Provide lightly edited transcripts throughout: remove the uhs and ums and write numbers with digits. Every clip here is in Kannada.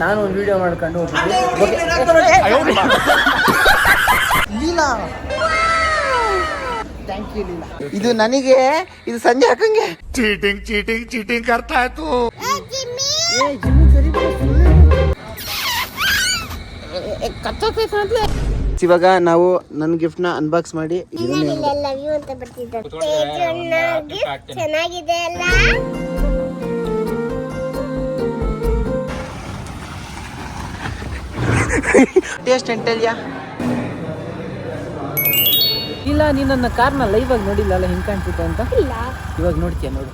ನಾನು ಒಂದು ವಿಡಿಯೋ ಮಾಡ್ಕೊಂಡು ಲೀಲಾ ಥ್ಯಾಂಕ್ ಯು ಲೀಲಾ. ಇದು ನನಗೆ, ಇದು ಸಂಜೆ ಹಾಕಂಗೆ. ಚೀಟಿಂಗ್ ಚೀಟಿಂಗ್ ಚೀಟಿಂಗ್ करता है तू. ಇವಾಗ ನಾವು ನನ್ನ ಗಿಫ್ಟ್ ನ ಅನ್ಬಾಕ್ಸ್ ಮಾಡಿ ಚೆನ್ನಾಗಿದೆ ಅಲ್ಲ. ಟೇಸ್ಟ್ ಎಂಟಲ್ಯಾ ಇಲ್ಲ. ನೀನು ನನ್ನ ಕಾರ್ನ ಲೈವ್ ಆಗಿ ನೋಡಿಲ್ಲ ಅಲ್ಲ, ಹೆಂಗ್ ಕಾಣ್ತಿತ್ತು ಅಂತ. ಇವಾಗ ನೋಡ್ತೀಯ ನೋಡಿ.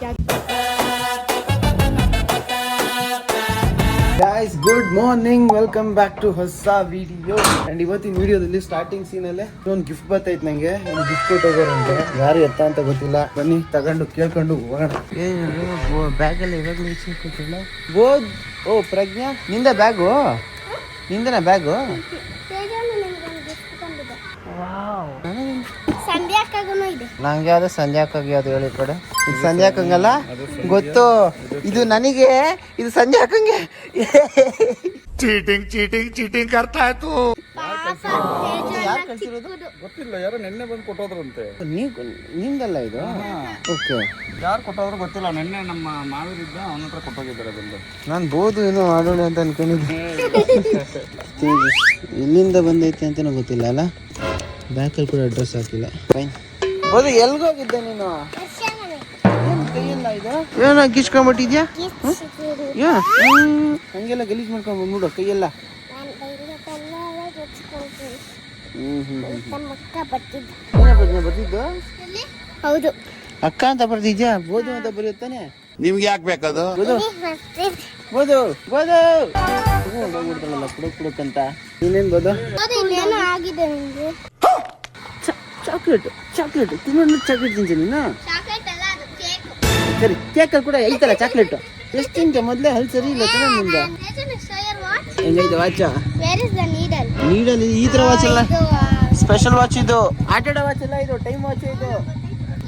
Guys good morning, welcome back to ಹೊಸ ವಿಡಿಯೋ. ಅಂಡ್ ಇವತ್ತಿನ ವಿಡಿಯೋದಲ್ಲಿ ಸ್ಟಾರ್ಟಿಂಗ್ ಸೀನ್ ಅಲ್ಲೇ ಒಂದು ಗಿಫ್ಟ್ ಬರ್ತೈತೆ ನಂಗೆ. ಗಿಫ್ಟ್ ಕೊಟ್ಟು ಹೋಗೋರಂತೆ, ಯಾರು ಎತ್ತ ಅಂತ ಗೊತ್ತಿಲ್ಲ. ಬನ್ನಿ ತಗೊಂಡು ಕೇಳ್ಕೊಂಡು ಹೋಗೋಣ. ಬ್ಯಾಗ್ ಎಲ್ಲ ಇವಾಗಲೂ ಇಚ್ಚಿಲ್ಲ. ಓ ಪ್ರಜ್ಞಾ, ನಿಂದ ಬ್ಯಾಗು? ನಿಂದನ ಬ್ಯಾಗು? ನಂಗೆ ಯಾವ್ದು ಸಂಧ್ಯಾಕಾಗಿ ಅದು ಹೇಳಿ ಕೊಡೆ. ಇದು ಸಂಧ್ಯಾ ಹಾಕಂಗಲ್ಲ ಗೊತ್ತು, ಇದು ನನಗೆ, ಇದು ಸಂಧ್ಯಾ ಹಾಕಂಗೆ. ಚೀಟಿಂಗ್ ಚೀಟಿಂಗ್ ಚೀಟಿಂಗ್ करता है तू. ಯಾರು ಕಳ್ಸಿರೋದು ಗೊತ್ತಿಲ್ಲ, ಯಾರೋ ನೆನ್ನೆ ಬಂದು ಕೊಟ್ಟೋದ್ರಂತೆ. ನಿಂದಲ್ಲ ಇದು? ಓಕೆ, ಯಾರು ಕೊಟ್ಟೋದ್ರು ಗೊತ್ತಿಲ್ಲ. ನೆನ್ನೆ ನಮ್ಮ ಮಾವಿರಿದ್ದ ಅವನ ಹತ್ರ ಕೊಟ್ಟೋಗಿದ್ದಾರೆ ಬಂದು. ನಾನು ಬೋದು ಏನೋ ಮಾಡೋಣ ಅಂತ ಅನ್ಕೊಂಡಿದ್ದೆ. ಎಲ್ಲಿಂದ ಬಂದೈತೆ ಅಂತ ಗೊತ್ತಿಲ್ಲ ಅಲ್ಲ. ಬ್ಯಾಕಲ್ಲಿ ಕೂಡ ಅಡ್ರೆಸ್ ಹಾಕಿಲ್ಲ. ಫೈನ್. ಬೋದು ಎಲ್ಗೋಗಿದ್ದೆ ನೀನು? ಕೈಯೆಲ್ಲ ಇದು ಏನೋ ಗಿಚ್ಕೊಂಡ್ಬಿಟ್ಟಿದ್ಯಾ? ಹಂಗೆಲ್ಲ ಗಲೀಜ್ ಮಾಡ್ಕೊಂಡ್ ಬಂದ್ಬಿಡು ಕೈಯೆಲ್ಲ. ಬರ್ತಿದ್ದು? ಹೌದು, ಅಕ್ಕ ಅಂತ ಬರ್ತಿದ್ಯಾ? ಬೋದು ಅಂತ ಬರೆಯುತ್ತಾನೆ. ನಿಮ್ಗೆ ಯಾಕೆ ಬೇಕದು? ಬೋದು ಬೋದು ಬೋದು ಹೋಗ್ಬಿಡ್ತಾನಲ್ಲ ಕುಡಕ್ ಅಂತ. ನೀನೇನ್ ಬೋದು? ಏನೋ ಆಗಿದೆ ನಿಮ್ಗೆ. ಚಾಕ್ಲೇಟ್ ಚಾಕ್ಲೇಟ್ ತಿನ್ನೋಣ. ಚಾಕ್ಲೇಟ್ ತಿಂತೀನಿ ನೀನು? ಚಾಕ್ಲೇಟ್ ಅಲ್ಲ, ಅದು ಕೇಕ್. ಸರಿ, ಕೇಕಲ್ಲಿ ಕೂಡ ಐತಲ್ಲ ಚಾಕ್ಲೇಟ್. ಎಷ್ಟು ತಿಂತೆ ಮೊದಲೇ? ಹಲ್ ಸರಿ ಇಲ್ಲ ತಾನೆ ನಿಂದ. ಹೆಂಗೈತೆ ವಾಚ? Where is the needle? ನೀಡಲ್ಲಿ ಈ ತರ ವಾಚ್ ಅಲ್ಲ, ಇದು ಸ್ಪೆಷಲ್ ವಾಚ್ ಇದು. ಆಟದ ವಾಚ್ ಅಲ್ಲ ಇದು, ಟೈಮ್ ವಾಚ್ ಇದು.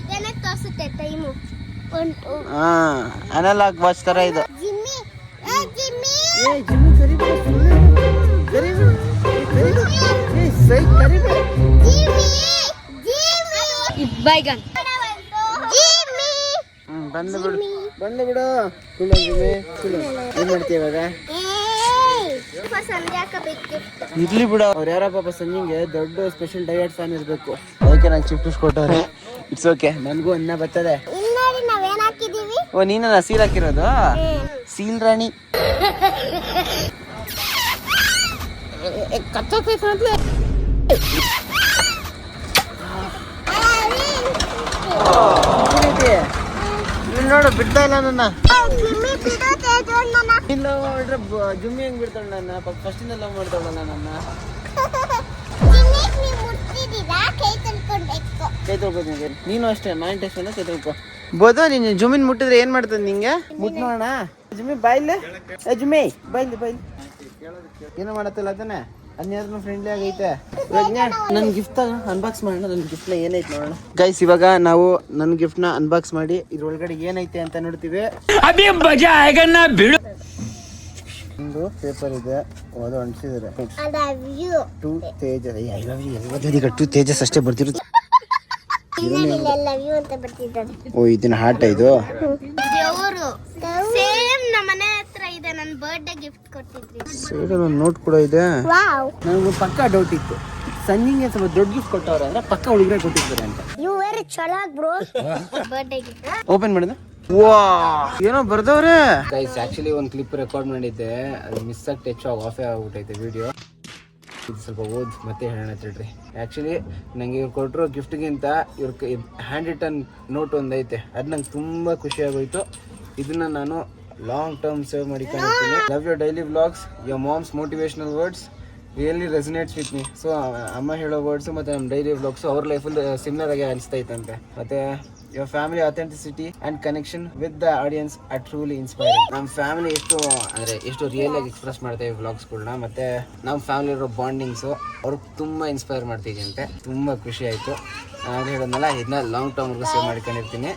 ಇದನ್ನೇ ತೋರಿಸುತ್ತೆ ಟೈಮು. ಹಾ, ಅನಲಾಗ್ ವಾಚ್ ತರ ಇದು. Jimmy, Jimmy. ಜಿಮ್ಮಿ ಕರಿ ಕರಿ ಸೈ ಕರಿ ಜಿಮ್ಮಿ, ಜಿಮ್ಮಿ. ಬೈಗನ್. ಜಿಮ್ಮಿ. ಬಂದು ಬಿಡು, ಬಂದು ಬಿಡು. ಕುಳ್ಳ ಜಿಮ್ಮಿ, ಕುಳ್ಳ. ಏನ್ ಮಾಡ್ತೀಯ ಇವಾಗ? ಇರ್ಲಿ ಬಿಡು. ಅವ್ರು ಯಾರ ಪಾಪ ಸಂಜಿಗೆ ದೊಡ್ಡ ಸ್ಪೆಷಲ್ ಡಯಟ್ ಫ್ಯಾನ್ ಇರ್ಬೇಕು. ಅದಕ್ಕೆ ನಂಗೆ ಚಿಪ್ಸ್ ಕೊಟ್ಟವ್ರೆ. ಇಟ್ಸ್ ಓಕೆ, ನನಗೂ ಅನ್ನ ಬರ್ತದೆ. ನೋಡಿ ನಾವೇನ್ ಹಾಕಿದೀವಿ. ಓ, ನೀನ ಸೀಲ್ ಹಾಕಿರೋದು? ಸೀಲ್ ರಾಣಿ ನೋಡು, ಬಿಡ್ತಾ ಇಲ್ಲ ನನ್ನ. ಜುಮ್ಮಿ ಹೆಂಗ್ ಬಿಡ್ತಾಳ ನನ್ನ? ಫಸ್ಟ್ ಇಂದ ಲವ್ ಮಾಡ್ತಾಳ ನನ್ನ. ಕೈ ತೊಳ್ಕೊತೀನಿ. ನೀನು ಅಷ್ಟೇ, ಮೈಂಡ್ ಟೆಸ್ಟ್ ಕೈ ತೊಳ್ಕೊ. ಬೋದು, ನೀನು ಜುಮ್ಮಿನ್ ಮುಟ್ಟಿದ್ರೆ ಏನ್ ಮಾಡ್ತದ ನಿಂಗೆ? ಮುಟ್ ನೋಡೋಣ. ಜುಮ್ಮಿ ಬಾಯ್ಲೆ, ಜುಮ್ಮಿ ಬಾಯ್ಲಿ ಬಾಯ್ಲಿ. ಏನೋ ಮಾಡತ್ತಲ್ಲ ಅದನ್ನೇ. ಅನ್ಯಾರು ಫ್ರೆಂಡ್ಲಿ ಆಗೈತೆ. ನನ್ನ ಗಿಫ್ಟ್ ಅನ್ಬಾಕ್ಸ್ ಮಾಡೋಣ. ನನ್ನ ಗಿಫ್ಟ್ ನ ಏನೈತೆ ನೋಡೋಣ. ಗೈಸ್, ಇವಾಗ ನಾವು ನನ್ನ ಗಿಫ್ಟ್ ನ ಅನ್ಬಾಕ್ಸ್ ಮಾಡಿ ಇದ್ರೊಳಗಡೆ ಏನೈತೆ ಅಂತ ನೋಡ್ತೀವಿ. ಒಂದು ಪೇಪರ್ ಇದೆ, ಅದು ಅಂಟಿಸಿದ್ದಾರೆ. ಟು ತೇಜಸ್. ಈಗ ಟು ತೇಜಸ್ ಅಷ್ಟೇ ಬರ್ತಿರುತ್ತೆ. ಓ, ಇದನ್ನ ಹಾರ್ಟ್ ಇದು. ಸೇಮ್ ನಮ್ಮನೆ ಹತ್ರ ಇದೆ. ನನ್ನ ಬರ್ತ್ಡೇ ಗಿಫ್ಟ್ ಕೊಟ್ಟಿದ್ರಿ. ಸೈಡ್ ಒಂದು ನೋಟ್ ಕೂಡ ಇದೆ. ನನಗೆ ಪಕ್ಕ ಡೌಟ್ ಇತ್ತು, ಸಂಜಿಗೆ ಸ್ವಲ್ಪ ದೊಡ್ಡ ಗಿಫ್ಟ್ ಕೊಟ್ಟವ್ರೆ ಅಂದ್ರೆ ಪಕ್ಕ ಹುಡುಗರೇ ಕೊಟ್ಟಿದ್ದಾರೆ ಅಂತ. ಯು ವೆರಿ ಚಲಾಕ್ ಬ್ರೋ. ಬರ್ತ್ಡೇ ಗಿಫ್ಟ್ ಓಪನ್ ಮಾಡಿದ. ವಾ, ಏನೋ ಬರ್ದವ್ರೆ. ಗೈಸ್, ಆಕ್ಚುಲಿ ಒಂದು ಕ್ಲಿಪ್ ರೆಕಾರ್ಡ್ ಮಾಡಿದ್ದೆ, ಅದು ಮಿಸ್ ಆಗಿ ಟಚ್ ಆಫೇ ಆಗ್ಬಿಟ್ಟೈತೆ ವಿಡಿಯೋ. ಇದು ಸ್ವಲ್ಪ ಓದ್ ಮತ್ತೆ ಹೇಳೋಣ ತಿಳ್ರಿ. ಆ್ಯಕ್ಚುಲಿ ನನಗೆ ಇವ್ರು ಕೊಟ್ಟರು ಗಿಫ್ಟ್ಗಿಂತ ಇವ್ರ ಹ್ಯಾಂಡ್ ರಿಟರ್ನ್ ನೋಟ್ ಒಂದೈತೆ, ಅದು ನಂಗೆ ತುಂಬ ಖುಷಿ ಆಗೋಯ್ತು. ಇದನ್ನ ನಾನು ಲಾಂಗ್ ಟರ್ಮ್ ಸೇವ್ ಮಾಡಿಕೊಂಡಿರ್ತೀನಿ. Love your daily vlogs, your mom's motivational words really resonates with me. So ಅಮ್ಮ ಹೇಳೋ ವರ್ಡ್ಸು ಮತ್ತು ನಮ್ಮ ಡೈಲಿ ವ್ಲಾಗ್ಸು ಅವ್ರ ಲೈಫಲ್ಲಿ ಸಿಮಿಲರ್ ಆಗಿ ಅನಿಸ್ತೈತಂತೆ. ಮತ್ತು your family authenticity and connection with the audience are truly inspiring. ನಮ್ಮ ಫ್ಯಾಮಿಲಿ ಎಷ್ಟು ರಿಯಲ್ ಆಗಿ ಎಕ್ಸ್ಪ್ರೆಸ್ ಮಾಡ್ತೇವೆ ವ್ಲಾಗ್ಸ್ಗಳನ್ನ, ಮತ್ತು ನಮ್ಮ ಫ್ಯಾಮಿಲಿ ಇರೋ ಬಾಂಡಿಂಗ್ಸು ಅವ್ರಿಗೆ ತುಂಬ ಇನ್ಸ್ಪೈರ್ ಮಾಡ್ತಿದೆ ಅಂತೆ. ತುಂಬ ಖುಷಿ ಆಯಿತು. ನಾನು ಹೇಳೋದನ್ನೆಲ್ಲ ಇದನ್ನ ಲಾಂಗ್ ಟರ್ಮ್ವರೆಗೂ ಸೇವ್ ಮಾಡ್ಕೊಂಡಿರ್ತೀನಿ.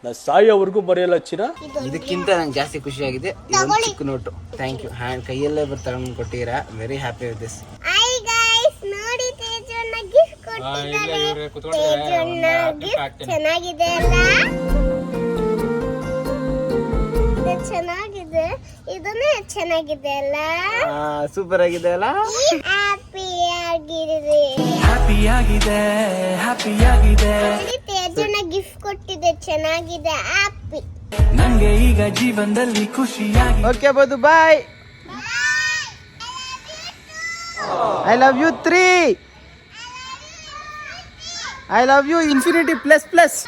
ನಾ ಸಾಯೋವರೆಗೂ ಮರೆಯಲ್ಲ ಚಿನ್ನ. ಇದಕ್ಕಿಂತ ನಂಗೆ ಜಾಸ್ತಿ ಖುಷಿ ಆಗಿದೆ ಇದೊಂದು ಚಿಕ್ಕ ನೋಟು. Thank you. ಹ್ಯಾಂಡ್ ಕೈಯಲ್ಲೇ ತಗೊಂಡು ಕೊಟ್ಟಿರಾ. Very happy with this. Hi guys, ನೋಡಿ ತೇಜಣ್ಣ ಗಿಫ್ಟ್ ಕೊಟ್ಟಿದ್ದಾರೆ. ತೇಜಣ್ಣ ಗಿಫ್ಟ್ ಚೆನ್ನಾಗಿದೆ ಅಲ್ಲ? ಇದು ಚೆನ್ನಾಗಿದೆ, ಇದನ್ನೇ ಚೆನ್ನಾಗಿದೆ ಅಲ್ಲ? ಸೂಪರ್ ಆಗಿದೆ ಅಲ್ಲ? ಹ್ಯಾಪಿ ಆಗಿರಿ. ಹ್ಯಾಪಿ ಆಗಿದೆ ತೇಜಣ್ಣ ಗಿಫ್ಟ್ ಕೊಟ್ಟಿದೆ, ಚೆನ್ನಾಗಿದೆ, ಹ್ಯಾಪಿ. ನಂಗೆ ಈಗ ಜೀವನದಲ್ಲಿ ಖುಷಿಯಾಗಿ. ಓಕೆ ಬೋದು, bye. I love you 3. I love you infinity plus plus.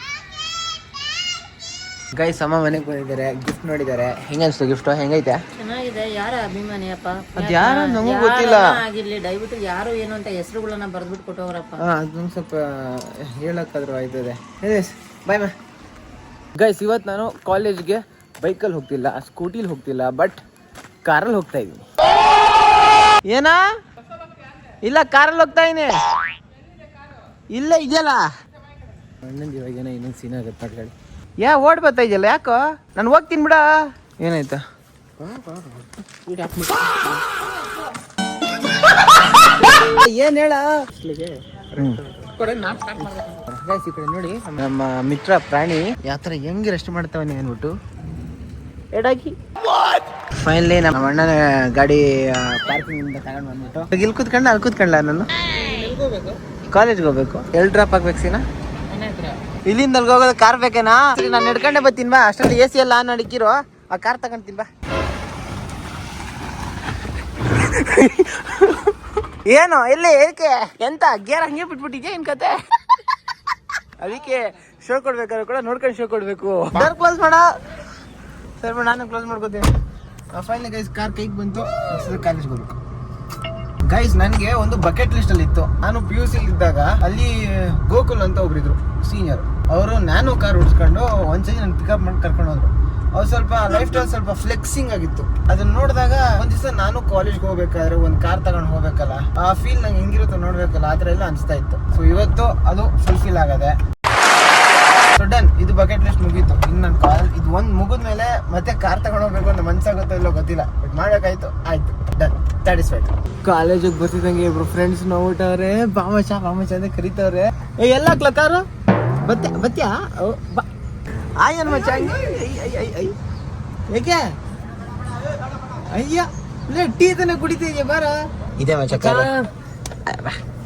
Guys ಅಮ್ಮ ಮನೆಗೆ ಬಂದಿದ್ದಾರೆ, ಗಿಫ್ಟ್ ನೋಡಿದ್ದಾರೆ. ಹೆಂಗ ಅನ್ಸ್ತು ಗಿಫ್ಟ್? ಹೆಂಗೈತೆ? ಚೆನ್ನಾಗಿದೆ. ಯಾರ ಅಭಿಮಾನಿಯಪ್ಪ? ಅದ್ ಯಾರು ನಮಗೂ ಗೊತ್ತಿಲ್ಲ. ಆಗಿರ್ಲಿ ದಯವಿಟ್ಟು ಯಾರು ಏನು ಅಂತ ಹೆಸರುಗಳನ್ನ ಬರ್ದ್ಬಿಟ್ಟು ಕೊಟ್ಟವ್ರಪ್ಪ. ಅದೊಂದು ಸ್ವಲ್ಪ ಹೇಳಕ್ಕಾದ್ರೂ ಆಯ್ತದೆ. ಬಾಯ್ ಮಾ. ಗೈಸ್ ಇವತ್ತು ನಾನು ಕಾಲೇಜ್ಗೆ ಬೈಕಲ್ಲಿ ಹೋಗ್ತಿಲ್ಲ, ಸ್ಕೂಟಿಲಿ ಹೋಗ್ತಿಲ್ಲ, ಬಟ್ ಕಾರಲ್ಲಿ ಹೋಗ್ತಾ ಇದ್ದೀನಿ. ಏನಾ? ಇಲ್ಲ, ಕಾರಲ್ಲಿ ಹೋಗ್ತಾ ಇದೀನಿ. ಇಲ್ಲ ಇದೆಯಲ್ಲ ಅಣ್ಣಂದು ಇವಾಗ ಏನೋ ಇನ್ನೊಂದು ಸೀನ್ ಆಗುತ್ತೆ ಮಾತಾಡಿ. ಓಡ್ ಬರ್ತಾ ಇದೆಯಲ್ಲ, ಯಾಕೋ? ನಾನು ಹೋಗ್ತೀನಿ ಬಿಡ. ಏನಾಯ್ತಾ? ಏನ್ ಹೇಳ ಈ ಕಡೆ ನೋಡಿ, ನಮ್ಮ ಮಿತ್ರ ಪ್ರಾಣಿ ಯಾತರ ಹೆಂಗ್ ರೆಸ್ಟ್ ಮಾಡ್ತಾವನಿ ಅನ್ಬಿಟ್ಟು ಎಡಾಗಿ. ಫೈನಲಿ ನಮ್ಮ ಅಣ್ಣನ ಗಾಡಿ ಪಾರ್ಕಿಂಗ್ ಇಂದ ತಗೊಂಡ್ ಬಂದ್ಬಿಟ್ಟು ಇಲ್ಲಿ ಕೂತ್ಕೊಂಡ ಅಲ್ಲಿ ಕೂತ್ಕೊಂಡ. ನಾನು ಕಾಲೇಜ್ಗೆ ಹೋಗ್ಬೇಕು. ಎಲ್ಲಿ ಡ್ರಾಪ್ ಆಗ್ಬೇಕು ಸೀನಾ? ಇಲ್ಲಿಂದ ಅಲ್ಗೆ ಹೋಗೋದು ಕಾರ್ ಬೇಕೇನಾ? ಸರಿ, ನಾನು ನಡ್ಕೊಂಡೆ ಬರ್ತೀನಿ ಬಾ. ಅಷ್ಟರಲ್ಲಿ AC ಎಲ್ಲ ಆನ್ ಅಡಿಕಿರೋ, ಆ ಕಾರ್ ತಗೊಂತೀನಿ ಬಾ. ಏನು ಎಲ್ಲಿ ಏಕೆ ಎಂತ ಗೇರ್ ಹಂಗೆ ಬಿಟ್ಬಿಟ್ಟಿದ್ಯಾ ಏನ್ ಕತೆ? ಅದಕ್ಕೆ ಶೋ ಕೊಡ್ಬೇಕಾದ್ರೆ ಕೂಡ ನೋಡ್ಕೊಂಡು ಶೋ ಕೊಡ್ಬೇಕು. ಡೋರ್ ಕ್ಲೋಸ್ ಮಾಡ. ಸರಿ ಬಿಡು, ನಾನು ಕ್ಲೋಸ್ ಮಾಡ್ಕೋತೀನಿ. ಫೈನಲಿ ಗೈಸ್ ಕಾರ್ ಕೈಗೆ ಬಂತು. ಕಾಲೇಜ್ಗೆ ಹೋಗ್ಬೇಕು. ಗೈಸ್ ನನಗೆ ಒಂದು ಬಕೆಟ್ ಲಿಸ್ಟ್ ಅಲ್ಲಿ ಇತ್ತು. ನಾನು PUC ಇದ್ದಾಗ ಅಲ್ಲಿ ಗೋಕುಲ್ ಅಂತ ಒಬ್ರಿದ್ರು ಸೀನಿಯರ್. ಅವರು ನ್ಯಾನೋ ಕಾರ್ ಉಡ್ಸ್ಕೊಂಡು ಒಂದ್ಸತಿ ನಾನು ಪಿಕಪ್ ಮಾಡಿ ಕರ್ಕೊಂಡು ಹೋದ್ರು. ಅವ್ರು ಸ್ವಲ್ಪ ಲೈಫ್ ಸ್ಟೈಲ್ ಸ್ವಲ್ಪ ಫ್ಲೆಕ್ಸಿಂಗ್ ಆಗಿತ್ತು. ಅದನ್ನ ನೋಡಿದಾಗ ಒಂದ್ ದಿವಸ ನಾನು ಕಾಲೇಜ್ಗೆ ಹೋಗ್ಬೇಕಾದ್ರೆ ಒಂದ್ ಕಾರ್ ತಗೊಂಡು ಹೋಗ್ಬೇಕಲ್ಲ, ಆ ಫೀಲ್ ನಂಗೆ ಹೆಂಗಿರುತ್ತೋ ನೋಡ್ಬೇಕಲ್ಲ, ಆ ಥರ ಎಲ್ಲ ಅನಿಸ್ತಾ ಇತ್ತು. ಸೊ ಇವತ್ತು ಅದು ಫುಲ್ಫಿಲ್ ಆಗದೆ. ಸೊ ಡನ್, ಇದು ಬಕೆಟ್ ಲಿಸ್ಟ್ ಮುಗೀತು. ಇನ್ನು ನನ್ನ ಕಾಲೇಜ್ ಇದು ಒಂದು ಮುಗಿದ್ಮೇಲೆ ಮತ್ತೆ ಕಾರ್ ತಗೊಂಡು ಹೋಗ್ಬೇಕು ಅಂತ ಮನ್ಸಾಗುತ್ತೋ ಇಲ್ಲೋ ಗೊತ್ತಿಲ್ಲ, ಬಟ್ ಮಾಡ್ಬೇಕಾಯ್ತು. ಆಯ್ತು, ಡನ್, ಸ್ಯಾಟಿಸ್ಫೈಡ್. ಕಾಲೇಜಿಗೆ ಬರ್ತಿದ್ದಂಗೆ ಇಬ್ರು ಫ್ರೆಂಡ್ಸ್ ನೋಡ್ಬಿಟ್ಟವ್ರೆ. ಬಾಮಚ ಅಂತ ಕರೀತವ್ರೆ. ಎಲ್ಲ ಹಾಕ್ಲ ಕಾರು ಬತ್ತ್ಯಾ ಆಯನ್ ಮಚ್ಚ ಏಕೆ? ಅಯ್ಯ ಟೀ ತಾನೆ ಕುಡಿತೀಯ ಬಾರ. ಇದೆ ಮಚ್ಚ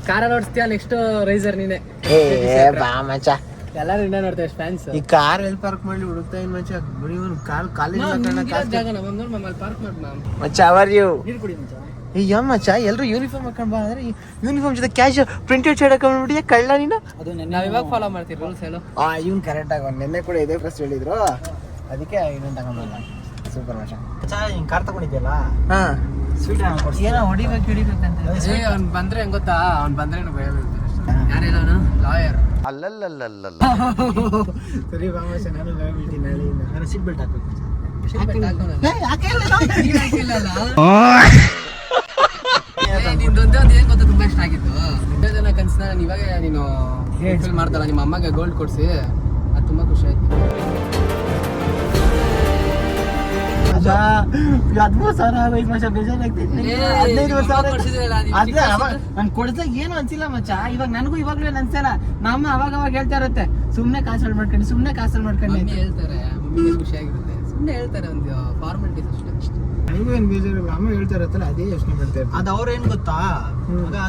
ಕಾರಲ್ಲಿ ಓಡಿಸ್ತೀಯ, ನೆಕ್ಸ್ಟ್ ರೈಸರ್ ನೀನೆ. ಬಾ ಮಚ್ಚ, ಎಲ್ಲರೂ ಇನ್ನ ನೋಡ್ತೇವೆ ಫ್ಯಾನ್ಸ್. ಈ ಕಾರ್ ಎಲ್ಲಿ ಪಾರ್ಕ್ ಮಾಡಿ ಹುಡುಕ್ತಾ ಇನ್ ಮಚ್ಚ. ಕಾರ್ ಕಾಲೇಜ್ ಪಾರ್ಕ್ ಮಾಡಿ ಮಚ್ಚ. ಅವರ್ ಯು ನೀರು ಕುಡಿ ಮಚ್ಚ. ಅಯ್ಯ ಮಚ್ಚ, ಎಲ್ಲರೂ ಯೂನಿಫಾರ್ಮ್ ಹಾಕೊಂಡ್ ಬಾ ಅಂದ್ರೆ ಯೂನಿಫಾರ್ಮ್ ಜೊತೆ ಕ್ಯಾಶ್ ಪ್ರಿಂಟೆಡ್ ಶರ್ಟ್ ಹಾಕೊಂಡ್ಬಿಟ್ಟಿಯ ಕಳ್ಳ ನೀನು. ಅದು ನಾವ್ ಇವಾಗ ಫಾಲೋ ಮಾಡ್ತೀವಿ ರೂಲ್ಸ್ ಹೇಳು. ಇವ್ನು ಕರೆಕ್ಟ್ ಆಗ ನಿನ್ನೆ ಕೂಡ ಇದೇ ಪ್ರಶ್ನೆ ಹೇಳಿದ್ರು, ಅದಕ್ಕೆ ಇನ್ನೊಂದು ತಗೊಂಡ್ಬಂದ. ಸೂಪರ್ ಮಚ್ಚ. ಹಿಂಗ್ ಕಾರ್ ತಗೊಂಡಿದ್ಯಲ್ಲ, ಹಾ ಸ್ವೀಟ್ ಏನೋ ಹಿಡಿಬೇಕಂತ. ಅವ್ನು ಬಂದ್ರೆ ಹೆಂಗ್ ಗೊತ್ತಾ? ಅವ್ನು ಬಂದ್ರೆ ಯಾರಿಲ್ಲ, ಅವನು ಲಾಯರ್. ಅಲ್ಲಲ್ಲಲ್ಲಲ್ಲ. ಸರಿ ಬಾ ಮಚ್ಚ, ನಾನು ಹೇಳ್ತೀನಿ ನಾಳೆಯಿಂದ. ನಾನು ಸೀಟ್ ಬೆಲ್ಟ್ ಹಾಕ್ಬೇಕು. ನಿಂದೊಂದೇ ಒಂದು ಏನ್ ಗೊತ್ತಾ ತುಂಬಾ ಇಷ್ಟ ಆಗಿತ್ತು. ಜನ ಕನ್ಸನ ನಾನು ಇವಾಗ ನೀನು ಫುಲ್ಫಿಲ್ ಮಾಡ್ದಲ್ಲ, ನಿಮ್ಮ ಅಮ್ಮಗೆ ಗೋಲ್ಡ್ ಕೊಡ್ಸಿ, ಅದು ತುಂಬಾ ಖುಷಿ ಆಯ್ತು. 13,000 ಆಗೈತೆ ಮಚ್ಚ, ಬೇಜಾರಾಗ್ತೈತೆ. 15,000 ನಾನು ಕೊಡ್ದಾಗ ಏನು ಅನ್ಸಿಲ್ಲ ಮಚ್ಚ. ಇವಾಗ ನನಗೂ ಇವಾಗ್ಲೂ ಏನು ಅನ್ಸಲ್ಲ. ನಮ್ಮ ಅವಾಗ ಹೇಳ್ತಾ ಇರುತ್ತೆ, ಸುಮ್ನೆ ಕಾಸಲ್ಲಿ ಮಾಡ್ಕೊಂಡು ಹೇಳ್ತಾರೆ. ಮಮ್ಮಿಗೆ ಖುಷಿ ಆಗಿರುತ್ತೆ, ಸುಮ್ನೆ ಹೇಳ್ತಾರೆ, ಒಂದು ಫಾರ್ಮಾಲಿಟೀಸ್ ಅಷ್ಟೇ. ನನಗೂ ಏನು ಬೇಜಾರಿಲ್ಲ. ಅಮ್ಮ ಹೇಳ್ತಾ ಇರತ್ತಲ್ಲ, ಅದೇ ಯೋಚನೆ ಮಾಡ್ತಾ ಇರ್ತಾರೆ. ಅದು ಅವ್ರು ಏನ್ ಗೊತ್ತಾ,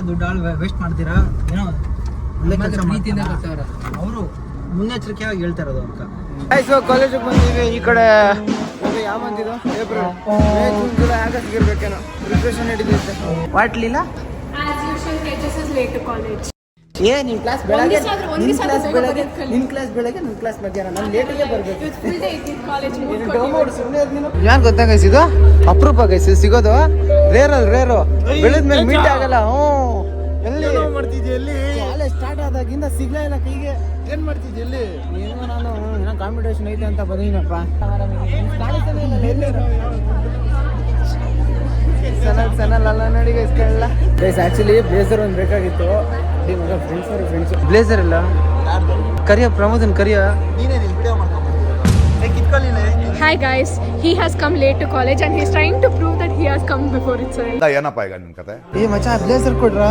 ದುಡ್ಡು ವೇಸ್ಟ್ ಮಾಡ್ತೀರಾ ಏನೋ ಪ್ರೀತಿಯಿಂದ ಕೊಡ್ತಾರ ಅವರು ಮುನ್ನೆಚ್ಚರಿಕೆಯಾಗಿ ಹೇಳ್ತಾ ಇರೋದು ಅಕ್ಕ. ಸೊ ಕಾಲೇಜಿಗೆ ಬಂದಿವಿ. ಈ ಕಡೆ ಯಾವ ಮಂತ್ ಇದು? April, May, June, July, August ಇರ್ಬೇಕೇನೋ. ಪ್ರಿಪ್ರೇಷನ್ ನಡೀತೈತೆ. ವಾಟ್ಲಿಲ್ಲ ನಿನ್ ಕ್ಲಾಸ್ ಬೆಳಗ್ಗೆ, ನಿನ್ ಕ್ಲಾಸ್ ಬೆಳಗ್ಗೆ, ನನ್ನ ಕ್ಲಾಸ್ ಮಧ್ಯಾಹ್ನ. ನಾನು ಲೇಟಿಗೆ ಬರ್ಬೇಕು. ಏನ್ ಗೊತ್ತಾ ಗೈಸ್, ಇದು ಅಪರೂಪ ಗೈಸ್ ಸಿಗೋದು. ರೇರು ಬೆಳೆದ್ಮೇಲೆ ಮೀಟ್ ಆಗಲ್ಲ. ಎಲ್ಲಿ ಮಾಡ್ತಿದ್ದೆ? ಕಾಲೇಜ್ ಸ್ಟಾರ್ಟ್ ಆದಾಗಿಂದ ಸಿಗ್ಲೇ ಇಲ್ಲ ಕೈಗೆ. ಏನ್ ಮಾಡ್ತಿದ್ದೆ ಎಲ್ಲಿ? ಏನೋ ನಾನು ಏನೋ ಕಾಂಪಿಟೇಷನ್ ಐತೆ ಅಂತ ಬಂದಿನಪ್ಪ. ಸನಲ್ ಅಲ್ಲ ನೋಡಿ ಗೈಸ್, ಕಳ್ಳ ಗೈಸ್. ಆಕ್ಚುಲಿ ಬ್ಲೇಸರ್ ಒಂದು ಬೇಕಾಗಿತ್ತು. ಫ್ರೆಂಡ್ಸ್ ಬ್ಲೇಸರ್ ಇಲ್ಲ. ಕರಿಯ ಪ್ರಮೋದನ್ ಕರಿಯ. ನೀನೇ ವಿಡಿಯೋ ಮಾಡ್ಕೊಂಡು Hi guys, he has come late to college and he's trying to prove that he has come before itself. ಏನಪ್ಪ ಈಗ ನಿನ್ ಕತೆ ಏ ಮಚ್ಚ ಬ್ಲೇಸರ್ ಕೊಡ್ರಾ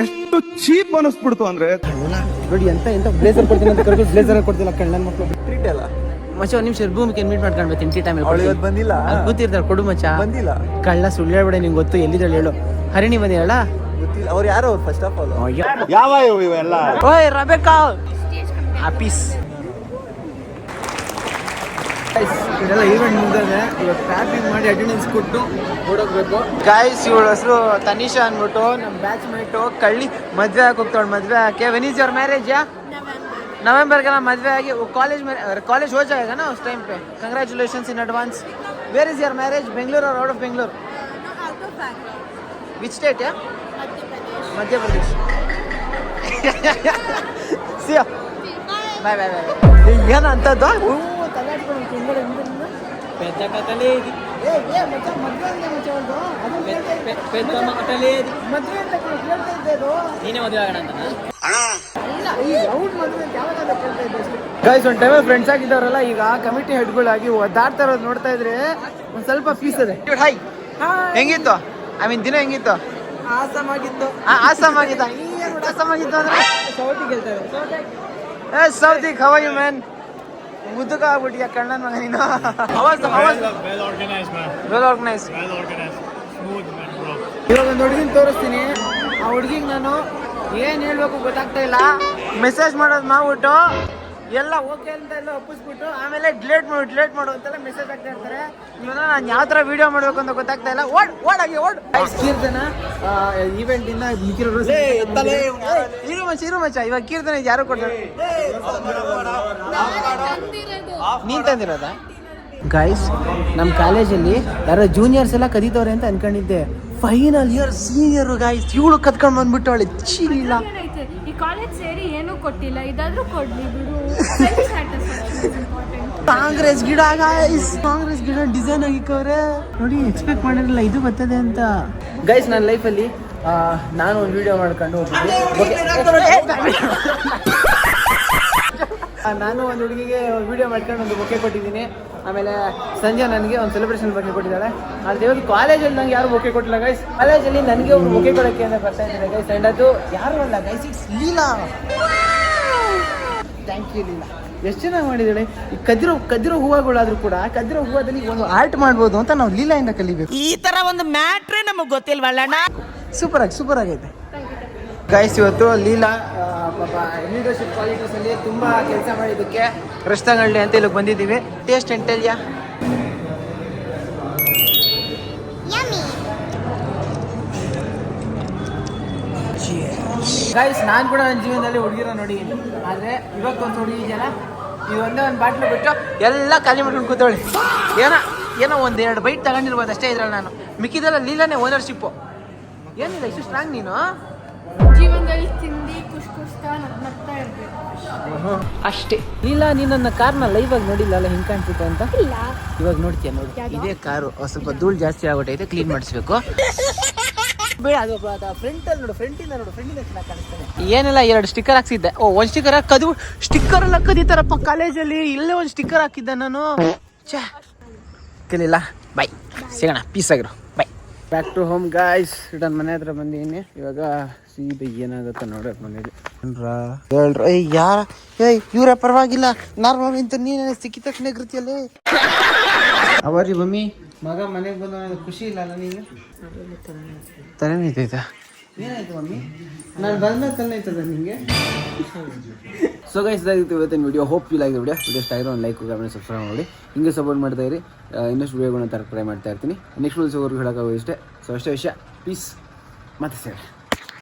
ಎಷ್ಟು ಚೀಪ್ ಅನಿಸ್ಬಿಡ್ತು ಅಂದ್ರೆ ನೋಡಿ ಎಂತ ಬ್ಲೇಸರ್ ಕೊಡ್ತೀನಿ ಅಂತ ಕರ್ಕೊಂಡು ಬ್ಲೇಸರ್ ಕೊಡ್ತಿಲ್ಲ ಕಣ್ಣ ನನ್ನ ಮಕ್ಕಳು ಟ್ರೀಟ್ ಅಲ್ಲ ಮಚ್ಚ ಒಂದ್ ನಿಮಿಷ ಭೂಮಿಗೆ ಮೀಟ್ ಮಾಡ್ಕೊಂಡು ತಿಂಟಿ ಟೈಮ್ ಬಂದಿಲ್ಲ ಗೊತ್ತಿರ್ತಾರೆ ಕೊಡು ಮಚ್ಚ ಬಂದಿಲ್ಲ ಕಳ್ಳ ಸುಳ್ಳು ಹೇಳ್ಬೇಡ ನಿಂಗೆ ಗೊತ್ತು ಎಲ್ಲಿದ್ದಾಳೆ ಹೇಳು ಹರಿಣಿ ಬಂದಿರಲ್ಲ ಗೊತ್ತಿಲ್ಲ ಅವ್ರು ಯಾರು ಅವ್ರು ಫಸ್ಟ್ ಆಫ್ ಆಲ್ ಯಾವ ಇವೆಲ್ಲ ಓಯ್ ರಬೇಕಾ ಆಫೀಸ್ ಇದೆಲ್ಲ ಈವೆಂಟ್ ಮುಗಿದ್ರೆ ಇವಾಗ ಪ್ಯಾಕಿಂಗ್ ಮಾಡಿ ಅಟೆಂಡೆನ್ಸ್ ಕೊಟ್ಟು ಓಡೋಗ್ಬೇಕು ಗಾಯ್ಸ್ ಇವಳ ಹೆಸರು ತನಿಷಾ ಅಂದ್ಬಿಟ್ಟು ನಮ್ಮ ಬ್ಯಾಚ್ ಮೇಟು ಕಳ್ಳಿ ಮದುವೆ ಹಾಕಿ ಹೋಗ್ತಾಳೆ ಮದುವೆ ಹಾಕಿ ವೆನ್ ಈಸ್ ಯುವರ್ ಮ್ಯಾರೇಜ್ ನವೆಂಬರ್ಗೆ ನಾವು ಮದುವೆ ಆಗಿ ಕಾಲೇಜ್ हो जाएगा ना उस टाइम पे congratulations in advance where is your marriage Bengaluru और out of Bengaluru which state या Madhya Pradesh see bye bye bye ಏನು ಅಂತದ್ದು పెద్ద కథలే ఇది పెద్ద కథలే ఇది నేనే మದುವೆ ಆಗೋಣ ಅಂತನಾ ಗೈಸ್ ಒಂದು ಟೈಮ್ ಫ್ರೆಂಡ್ಸ್ ಆಗಿದ್ದವರಲ್ಲ ಈಗ ಕಮಿಟಿ ಹೆಡ್ಗಳಾಗಿ ಒದ್ದಾಡ್ತಾ ಇರೋದು ನೋಡ್ತಾ ಇದ್ರೆ ಒಂದ್ ಸ್ವಲ್ಪ ಪೀಸ್ ಇದೆ ಹಾಯ್ ಹೆಂಗಿತ್ತು ಐ ಮೀನ್ ದಿನ ಹೆಂಗಿತ್ತು ಆಸಮ್ ಆಗಿತ್ತು ಅಂದ್ರೆ ಸೌತಿ ಗೆಲ್ತಾರೆ ಸೌದಿ ಹೌ ಆರ್ ಯು ಮ್ಯಾನ್ ಮುದ್ದುಕ ಆಗ್ಬಿಟ್ಟಿಯ ಕಣ್ಣನ್ ಮಗ ನೀನು ವೆಲ್ ಆರ್ಗನೈಸ್ ಇವಾಗ ಒಂದು ಹುಡುಗಿನ ತೋರಿಸ್ತೀನಿ ಆ ಹುಡುಗಿಗೆ ನಾನು ಏನ್ ಹೇಳ್ಬೇಕು ಗೊತ್ತಾಗ್ತಾ ಇಲ್ಲ ಮೆಸೇಜ್ ಮಾಡೋದು ಮಾಡ್ಬಿಟ್ಟು ಎಲ್ಲ ಓಕೆ ಅಂತ ಎಲ್ಲ ಒಪ್ಪಿಸ್ಬಿಟ್ಟು ಆಮೇಲೆ ಡಿಲೇಟ್ ಮಾಡು ಅಂತೆಲ್ಲ ಮೆಸೇಜ್ ಆಗ್ತಾ ಇರ್ತಾರೆ ಇವಾಗ ನಾನು ಯಾವ ತರ ವಿಡಿಯೋ ಮಾಡ್ಬೇಕು ಅಂತ ಗೊತ್ತಾಗ್ತಾ ಇಲ್ಲ ಓಡ್ ಕೀರ್ತನ ಈವೆಂಟ್ ಇಂದ ಮಿಕ್ಕಿರೋರು ಇರು ಮಚ್ಚ ಇವಾಗ ಕೀರ್ತನ ಯಾರು ಕೊಡ್ತಾರೆ ನೀನ್ ತಂದಿರೋದ ಗೈಸ್ ನಮ್ಮ ಕಾಲೇಜಲ್ಲಿ ಯಾರೋ ಜೂನಿಯರ್ಸ್ ಎಲ್ಲ ಕದೀತವ್ರೆ ಅಂತ ಅನ್ಕೊಂಡಿದ್ದೆ ಫೈನಲ್ ಇಯರ್ ಸೀನಿಯರ್ ಗೈಸ್ ಇವಳು ಕತ್ಕೊಂಡ್ ಬಂದ್ಬಿಟ್ಟು ಅವಳು ಚೀಲಿಲ್ಲ ಈ ಕಾಲೇಜ್ ಸೇರಿ ಏನೂ ಕೊಟ್ಟಿಲ್ಲ ಇದಾದ್ರೂ ಕೊಡ್ಲಿ ಬಿಡು ಕಾಂಗ್ರೆಸ್ ಗಿಡ ಡಿಸೈನ್ ಆಗಿಕ್ಕವ್ರೆ ನೋಡಿ ಎಕ್ಸ್ಪೆಕ್ಟ್ ಮಾಡಿರಲಿಲ್ಲ ಇದು ಬರ್ತದೆ ಅಂತ ಗೈಸ್ ನನ್ನ ಲೈಫಲ್ಲಿ ನಾನು ಒಂದು ವಿಡಿಯೋ ಮಾಡ್ಕೊಂಡು ನಾನು ಒಂದು ಹುಡುಗಿಗೆ ವಿಡಿಯೋ ಮಾಡ್ಕೊಂಡು ಒಂದು ಬೊಕ್ಕೆ ಕೊಟ್ಟಿದ್ದೀನಿ ಆಮೇಲೆ ಸಂಜೆ ನನಗೆ ಒಂದು ಸೆಲೆಬ್ರೇಷನ್ ಬಗ್ಗೆ ಕೊಟ್ಟಿದ್ದಾಳೆ ಆದರೆ ಇವಾಗ ಕಾಲೇಜಲ್ಲಿ ನಂಗೆ ಯಾರು ಬೊಕ್ಕೆ ಕೊಟ್ಟಿಲ್ಲ ಗೈಸ್ ಕಾಲೇಜಲ್ಲಿ ನನಗೆ ಒಂದು ಬೊಕ್ಕೆ ಕೊಡೋಕ್ಕೆ ಅಂತ ಬರ್ತಾ ಇದ್ದಾರೆ ಗೈಸ್ ಆ್ಯಂಡ್ ಅದು ಯಾರು ಅಲ್ಲ guys it's Leela thank you Leela ಎಷ್ಟು ಚೆನ್ನಾಗಿ ಮಾಡಿದ್ದಾಳೆ ಈ ಕದಿರೋ ಹೂವುಗಳಾದ್ರೂ ಕೂಡ ಕದಿರೋ ಹೂವದಲ್ಲಿ ಒಂದು ಆರ್ಟ್ ಮಾಡ್ಬೋದು ಅಂತ ನಾವು ಲೀಲಾಯಿಂದ ಕಲಿಬೇಕು ಈ ತರ ಒಂದು ಮ್ಯಾಟ್ರೇ ನಮಗೆ ಗೊತ್ತಿಲ್ವಲ್ಲಣ್ಣ ಸೂಪರ್ ಆಗೈತೆ ಗೈಸ್ ಇವತ್ತು ಲೀಲಾ ಪಾಪ ಲೀಡರ್ಶಿಪ್ ಕ್ವಾಲಿಟೀಸಲ್ಲಿ ತುಂಬ ಕೆಲಸ ಮಾಡಿದ್ದಕ್ಕೆ ರಸ್ತೆಗಳಲ್ಲಿ ಅಂತ ಇಲ್ಲಿಗೆ ಬಂದಿದ್ದೀವಿ taste and tell yeah guys ನಾನು ಕೂಡ ನನ್ನ ಜೀವನದಲ್ಲಿ ಹುಡುಗಿರೋ ನೋಡಿದ್ದೀನಿ ಆದರೆ ಇವಾಗ ಒಂದು ಹುಡುಗಿ ಇದೆಯಲ್ಲ ಇದು ಒಂದೇ ಒಂದು ಬಾಟ್ಲು ಬಿಟ್ಟು ಎಲ್ಲ ಖಾಲಿ ಮಾಡ್ಕೊಂಡು ಕೂತವಳಿ ಏನೋ ಒಂದೆರಡು ಬೈಟ್ ತಗೊಂಡಿರ್ಬೋದು ಅಷ್ಟೇ ಇದ್ರಲ್ಲಿ ನಾನು ಮಿಕ್ಕಿದೆಲ್ಲ ಲೀಲಾನೇ ಓನರ್ಶಿಪ್ಪು ಏನಿಲ್ಲ ಇಷ್ಟು ಸ್ಟ್ರಾಂಗ್ ನೀನು ಜೀವನದಲ್ಲಿ ತಿಂದು ಖುಷಿತಾ ನಗ್ತಾ ಇರ್ಬೇಕು ಅಷ್ಟೇ ಇಲ್ಲ ನೀನು ನನ್ನ ಕಾರ್ನ ಲೈವ್ ಆಗಿ ನೋಡಿಲ್ಲ ಅಲ್ಲ ಹಿಂಗೆ ಕಾಣ್ತಿತ್ತು ಅಂತ ಇಲ್ಲ ಇವಾಗ ನೋಡ್ತೀಯ ನೋಡಿ ಇದೇ ಕಾರು ಸ್ವಲ್ಪ ಧೂಳು ಜಾಸ್ತಿ ಆಗ್ಬಿಟ್ಟೈತೆ ಕ್ಲೀನ್ ಮಾಡಿಸ್ಬೇಕು ಬೇಡ ಅದು ಫ್ರಂಟಲ್ಲಿ ನೋಡು ಫ್ರಂಟಿಂದ ಚೆನ್ನಾಗಿ ಕಾಣಿಸ್ತಾನೆ ಏನೆಲ್ಲ 2 ಸ್ಟಿಕ್ಕರ್ ಹಾಕ್ಸಿದ್ದೆ ಒಂದು ಸ್ಟಿಕ್ಕರ್ ಸ್ಟಿಕ್ಕರ್ ಎಲ್ಲ ಕದೀತಾರಪ್ಪ ಕಾಲೇಜಲ್ಲಿ ಇಲ್ಲೇ ಒಂದು ಸ್ಟಿಕ್ಕರ್ ಹಾಕಿದ್ದೆ ನಾನು ಕೇಳಿಲ್ಲ ಬಾಯ್ ಸಿಗೋಣ ಪೀಸ್ ಆಗಿರೋ bye back to home guys return ಮನೆ ಹತ್ರ ಬಂದಿದ್ದೀನಿ ಇವಾಗ ಸೀದಾ ಏನಾಗುತ್ತೆ ನೋಡಕ್ ಬಂದಿದ್ದೆ ಹೇಳ್ರ ಯಾರ ಇವ್ರ ಪರವಾಗಿಲ್ಲ ನಾರ್ಮಲ್ ಇಂತ ನೀನೇ ಸಿಕ್ಕಿ ತಕ್ಷಣ ಕೃತಿಯಲ್ಲೇ ಅವರಿ ಮಮ್ಮಿ ಮಗ ಮನೆಗೆ ಬಂದ ಖುಷಿ ಇಲ್ಲ ನನಗೆ ತಲೆನೈತೈತಾ ಏನಾಯ್ತು ಮಮ್ಮಿ ನಾನು ಬಂದ್ಮೇಲೆ ತಲೆನೈತದ ನಿಮಗೆ ಸೊ ಗೈಸ್ ಇದಾಗಿತ್ತು ಇವತ್ತಿನ video hope you like video ಇಷ್ಟ ಆಗಿರೋ ಒಂದು ಲೈಕ್ ಕಮೆಂಟ್ ಸಬ್ಸ್ಕ್ರೈಬ್ ಮಾಡಿ ಹಿಂಗೆ ಸಪೋರ್ಟ್ ಮಾಡ್ತಾ ಇರಿ ಇನ್ನಷ್ಟು ವಿಡಿಯೋಗಳನ್ನ ಟ್ರೈ ಮಾಡ್ತಾ ಇರ್ತೀನಿ ನೆಕ್ಸ್ಟ್ ವಿಡಿಯೋವರೆಗೂ ಹೇಳೋಕ್ಕಾಗೋ ಇಷ್ಟೇ ಸೊ ಅಷ್ಟೇ ವಿಷಯ ಪೀಸ್ ಮತ್ತೆ ಸೇರಿ